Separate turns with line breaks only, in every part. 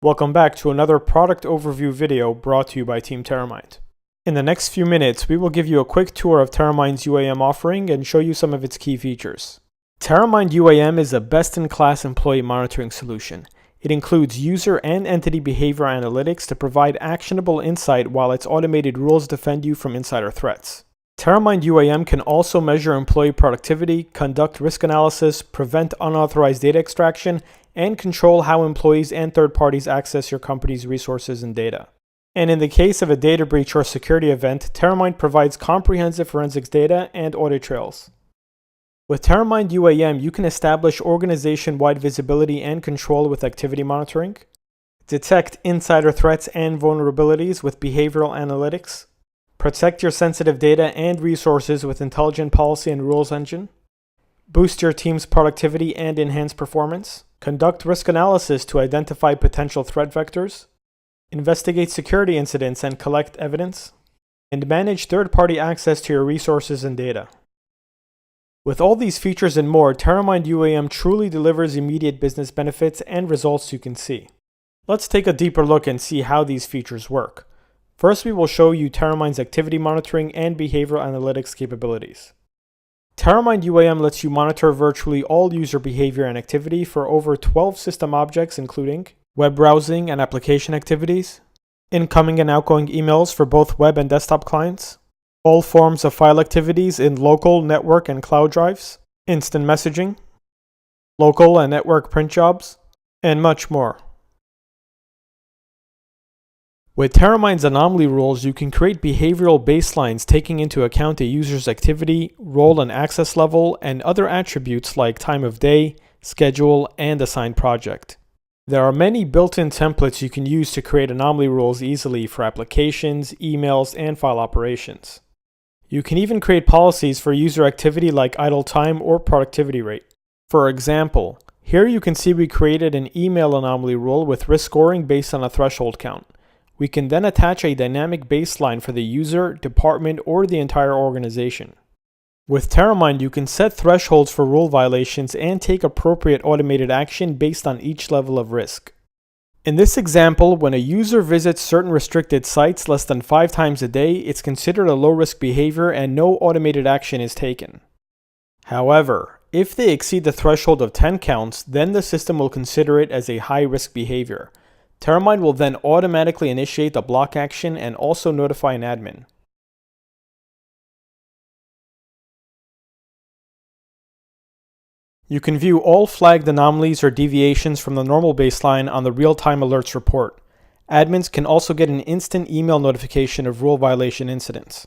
Welcome back to another product overview video brought to you by Team Teramind. In the next few minutes, we will give you a quick tour of Teramind's UAM offering and show you some of its key features. Teramind UAM is a best-in-class employee monitoring solution. It includes user and entity behavior analytics to provide actionable insight while its automated rules defend you from insider threats. Teramind UAM can also measure employee productivity, conduct risk analysis, prevent unauthorized data extraction, and control how employees and third parties access your company's resources and data. And in the case of a data breach or security event, Teramind provides comprehensive forensics data and audit trails. With Teramind UAM, you can establish organization-wide visibility and control with activity monitoring, detect insider threats and vulnerabilities with behavioral analytics, protect your sensitive data and resources with intelligent policy and rules engine, boost your team's productivity and enhance performance, conduct risk analysis to identify potential threat vectors, investigate security incidents and collect evidence, and manage third-party access to your resources and data. With all these features and more, Teramind UAM truly delivers immediate business benefits and results you can see. Let's take a deeper look and see how these features work. First, we will show you Teramind's activity monitoring and behavioral analytics capabilities. Teramind UAM lets you monitor virtually all user behavior and activity for over 12 system objects, including web browsing and application activities, incoming and outgoing emails for both web and desktop clients, all forms of file activities in local, network, and cloud drives, instant messaging, local and network print jobs, and much more. With Teramind's anomaly rules, you can create behavioral baselines taking into account a user's activity, role and access level, and other attributes like time of day, schedule, and assigned project. There are many built-in templates you can use to create anomaly rules easily for applications, emails, and file operations. You can even create policies for user activity like idle time or productivity rate. For example, here you can see we created an email anomaly rule with risk scoring based on a threshold count. We can then attach a dynamic baseline for the user, department, or the entire organization. With Teramind, you can set thresholds for rule violations and take appropriate automated action based on each level of risk. In this example, when a user visits certain restricted sites less than 5 times a day, it's considered a low-risk behavior and no automated action is taken. However, if they exceed the threshold of 10 counts, then the system will consider it as a high-risk behavior. Teramind will then automatically initiate the block action and also notify an admin. You can view all flagged anomalies or deviations from the normal baseline on the real-time alerts report. Admins can also get an instant email notification of rule violation incidents.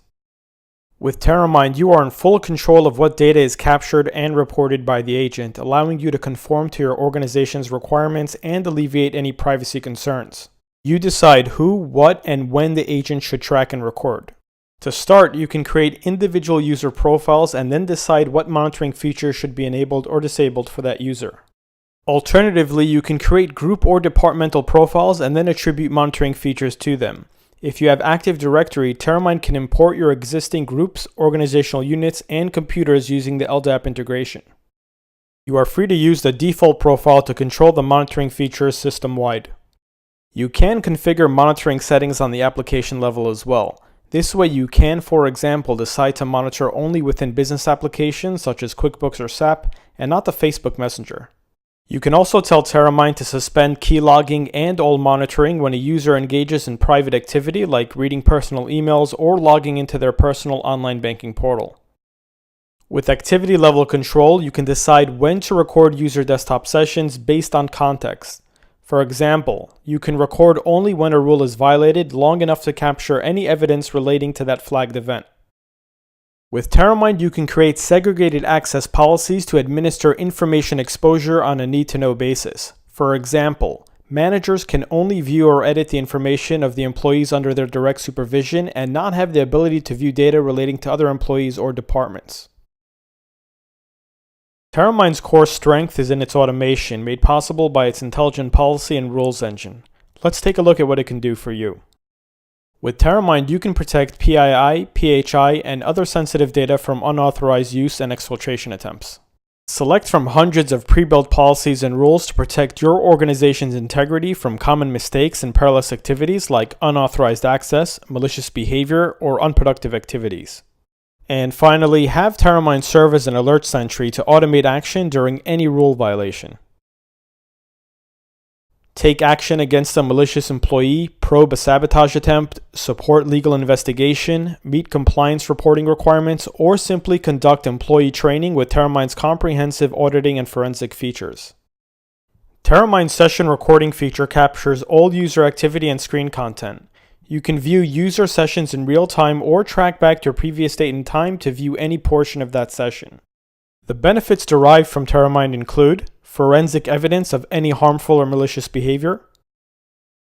With Teramind, you are in full control of what data is captured and reported by the agent, allowing you to conform to your organization's requirements and alleviate any privacy concerns. You decide who, what, and when the agent should track and record. To start, you can create individual user profiles and then decide what monitoring features should be enabled or disabled for that user. Alternatively, you can create group or departmental profiles and then attribute monitoring features to them. If you have Active Directory, Teramind can import your existing groups, organizational units, and computers using the LDAP integration. You are free to use the default profile to control the monitoring features system-wide. You can configure monitoring settings on the application level as well. This way you can, for example, decide to monitor only within business applications such as QuickBooks or SAP, and not the Facebook Messenger. You can also tell Teramind to suspend key logging and all monitoring when a user engages in private activity like reading personal emails or logging into their personal online banking portal. With activity level control, you can decide when to record user desktop sessions based on context. For example, you can record only when a rule is violated long enough to capture any evidence relating to that flagged event. With Teramind, you can create segregated access policies to administer information exposure on a need-to-know basis. For example, managers can only view or edit the information of the employees under their direct supervision and not have the ability to view data relating to other employees or departments. Teramind's core strength is in its automation, made possible by its intelligent policy and rules engine. Let's take a look at what it can do for you. With Teramind, you can protect PII, PHI, and other sensitive data from unauthorized use and exfiltration attempts. Select from hundreds of pre-built policies and rules to protect your organization's integrity from common mistakes and perilous activities like unauthorized access, malicious behavior, or unproductive activities. And finally, have Teramind serve as an alert sentry to automate action during any rule violation. Take action against a malicious employee, probe a sabotage attempt, support legal investigation, meet compliance reporting requirements, or simply conduct employee training with Teramind's comprehensive auditing and forensic features. Teramind's session recording feature captures all user activity and screen content. You can view user sessions in real time or track back to a previous date and time to view any portion of that session. The benefits derived from Teramind include forensic evidence of any harmful or malicious behavior,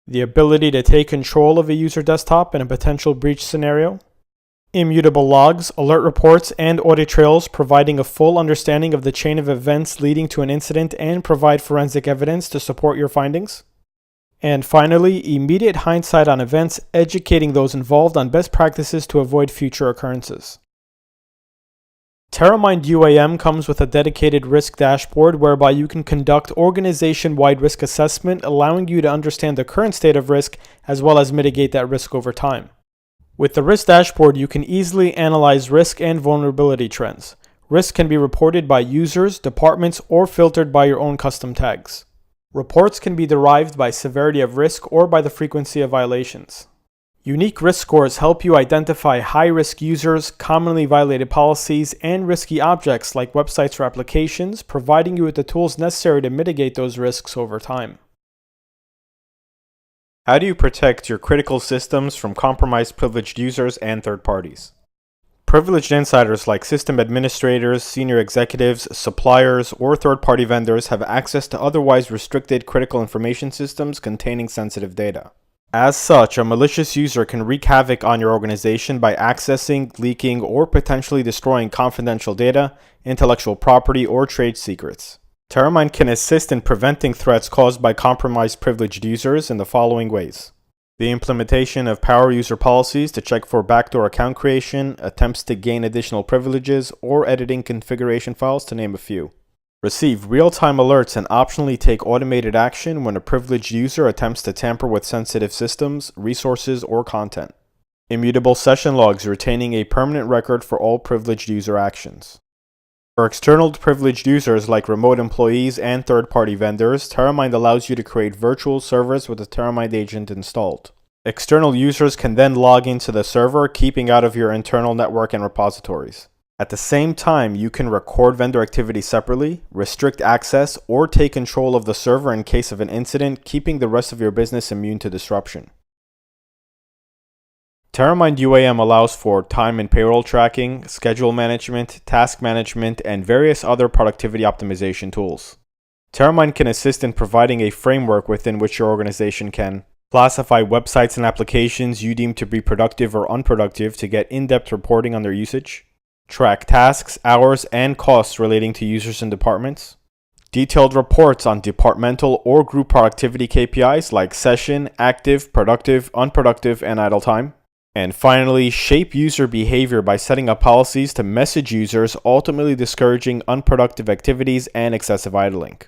the ability to take control of a user desktop in a potential breach scenario, immutable logs, alert reports, and audit trails providing a full understanding of the chain of events leading to an incident and provide forensic evidence to support your findings. And finally, immediate hindsight on events, educating those involved on best practices to avoid future occurrences. Teramind UAM comes with a dedicated risk dashboard whereby you can conduct organization-wide risk assessment, allowing you to understand the current state of risk as well as mitigate that risk over time. With the risk dashboard, you can easily analyze risk and vulnerability trends. Risk can be reported by users, departments, or filtered by your own custom tags. Reports can be derived by severity of risk or by the frequency of violations. Unique risk scores help you identify high-risk users, commonly violated policies, and risky objects like websites or applications, providing you with the tools necessary to mitigate those risks over time. How do you protect your critical systems from compromised privileged users and third parties? Privileged insiders like system administrators, senior executives, suppliers, or third-party vendors have access to otherwise restricted critical information systems containing sensitive data. As such, a malicious user can wreak havoc on your organization by accessing, leaking, or potentially destroying confidential data, intellectual property, or trade secrets. Teramind can assist in preventing threats caused by compromised privileged users in the following ways: the implementation of power user policies to check for backdoor account creation, attempts to gain additional privileges, or editing configuration files, to name a few. Receive real-time alerts and optionally take automated action when a privileged user attempts to tamper with sensitive systems, resources, or content. Immutable session logs retaining a permanent record for all privileged user actions. For external privileged users like remote employees and third-party vendors, Teramind allows you to create virtual servers with the Teramind agent installed. External users can then log into the server, keeping out of your internal network and repositories. At the same time, you can record vendor activity separately, restrict access, or take control of the server in case of an incident, keeping the rest of your business immune to disruption. Teramind UAM allows for time and payroll tracking, schedule management, task management, and various other productivity optimization tools. Teramind can assist in providing a framework within which your organization can classify websites and applications you deem to be productive or unproductive to get in-depth reporting on their usage, track tasks, hours, and costs relating to users and departments, detailed reports on departmental or group productivity KPIs like session, active, productive, unproductive, and idle time. And finally, shape user behavior by setting up policies to message users, ultimately discouraging unproductive activities and excessive idling.